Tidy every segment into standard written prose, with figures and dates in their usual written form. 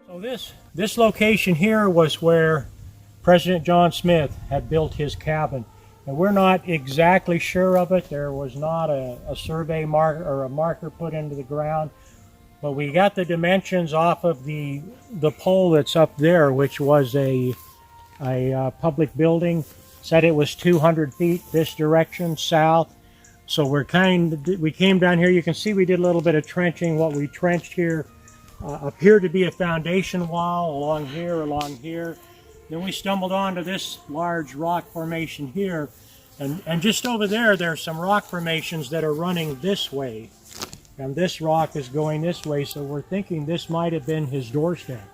So this location here was where President John Smith had built his cabin, and we're not exactly sure of it. There was not a survey marker or a marker put into the ground, but we got the dimensions off of the pole that's up there, which was a public building. Said it was 200 feet this direction south. So we came down here. You can see we did a little bit of trenching. What we trenched here appeared to be a foundation wall along here. Then we stumbled onto this large rock formation here, and just over there there's some rock formations that are running this way, and this rock is going this way. So we're thinking this might have been his doorstep,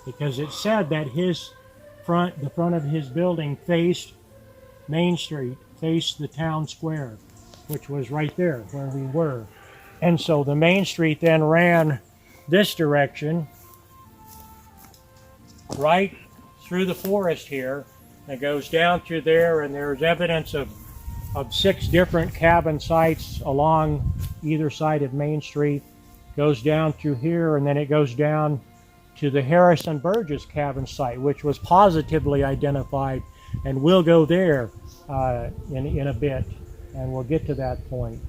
because it said that the front of his building faced Main Street, faced the town square, which was right there where we were. And so the Main Street then ran this direction, right through the forest here. It goes down through there, and there's evidence of 6 different cabin sites along either side of Main Street. Goes down through here, and then it goes down to the Harrison Burgess cabin site, which was positively identified, and we'll go there in a bit, and we'll get to that point.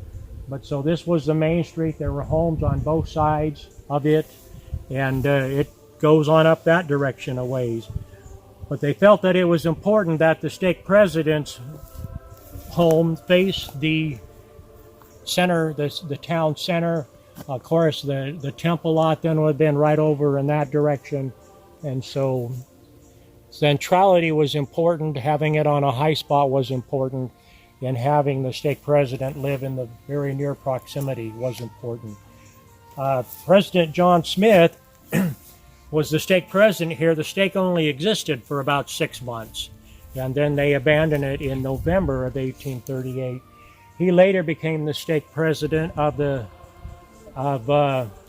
But so this was the Main Street. There were homes on both sides of it, and it goes on up that direction a ways. But they felt that it was important that the stake president's home face the center, the town center. Of course, the temple lot then would have been right over in that direction, and so centrality was important. Having it on a high spot was important, and having the stake president live in the very near proximity was important. President John Smith was the stake president here. The stake only existed for about 6 months, and then they abandoned it in November of 1838. He later became the stake president of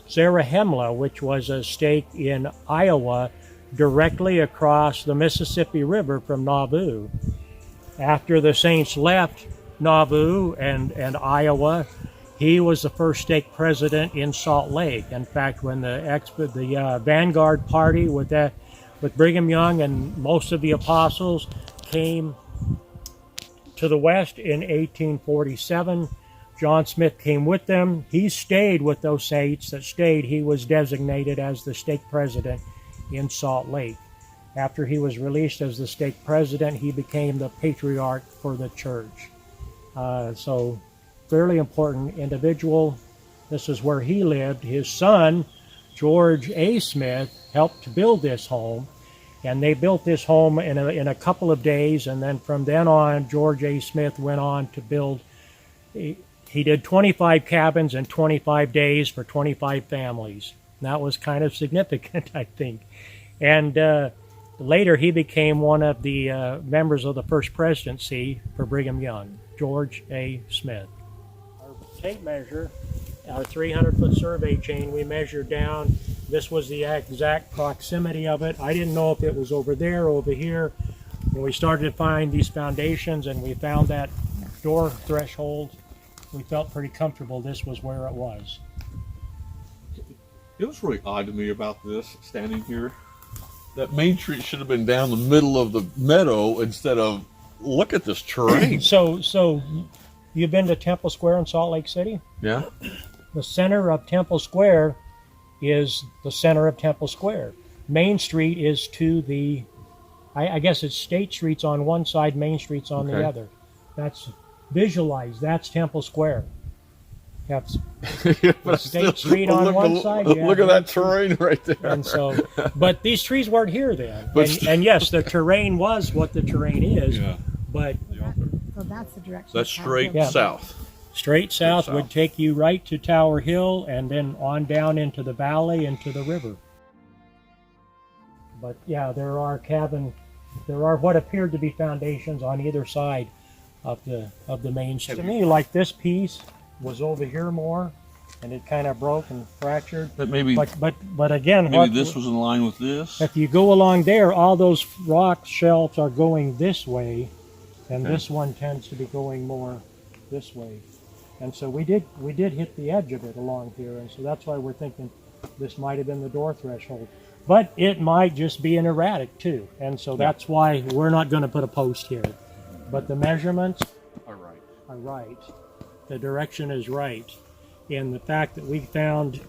Zarahemla, which was a stake in Iowa, directly across the Mississippi River from Nauvoo. After the Saints left Nauvoo and Iowa, he was the first stake president in Salt Lake. In fact, when the Vanguard Party with Brigham Young and most of the apostles came to the West in 1847, John Smith came with them. He stayed with those saints that stayed. He was designated as the stake president in Salt Lake. After he was released as the stake president, he became the patriarch for the church. So fairly important individual. This is where he lived. His son, George A. Smith, helped to build this home, and they built this home in a couple of days, and then from then on, George A. Smith went on to build. He did 25 cabins in 25 days for 25 families. That was kind of significant, I think. And later, he became one of the members of the first presidency for Brigham Young, George A. Smith. Our tape measure, our 300-foot survey chain, we measured down. This was the exact proximity of it. I didn't know if it was over there or over here. When we started to find these foundations and we found that door threshold, we felt pretty comfortable this was where it was. It was really odd to me about this, standing here. That Main Street should have been down the middle of the meadow instead of, look at this terrain. So you've been to Temple Square in Salt Lake City? Yeah. The center of Temple Square is the center of Temple Square. Main Street is to the, I guess it's State Street's on one side, Main Street's on the other. That's visualized. That's Temple Square. That's State Street on one side. Look at that terrain right there. And so, but these trees weren't here then. And yes, the terrain was what the terrain is. Yeah. But so that's the direction. That's straight south. Straight south would take you right to Tower Hill, and then on down into the valley into the river. But yeah, there are what appeared to be foundations on either side of the Main Street. To me, like this piece was over here more, and it kind of broke and fractured. But maybe, but again, maybe this was in line with this. If you go along there, all those rock shelves are going this way, and this one tends to be going more this way. And so we did hit the edge of it along here, and so that's why we're thinking this might have been the door threshold. But it might just be an erratic too, and so that's why we're not going to put a post here. But the measurements All right. are right. The direction is right. And the fact that we found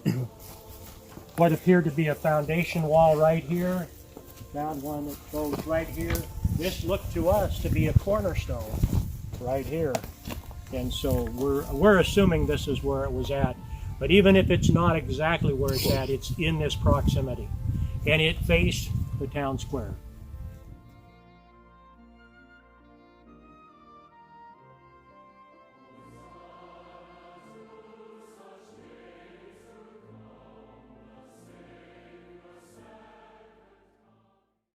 what appeared to be a foundation wall right here, found one that goes right here. This looked to us to be a cornerstone right here. And so we're assuming this is where it was at. But even if it's not exactly where it's at, it's in this proximity. And it faced the town square.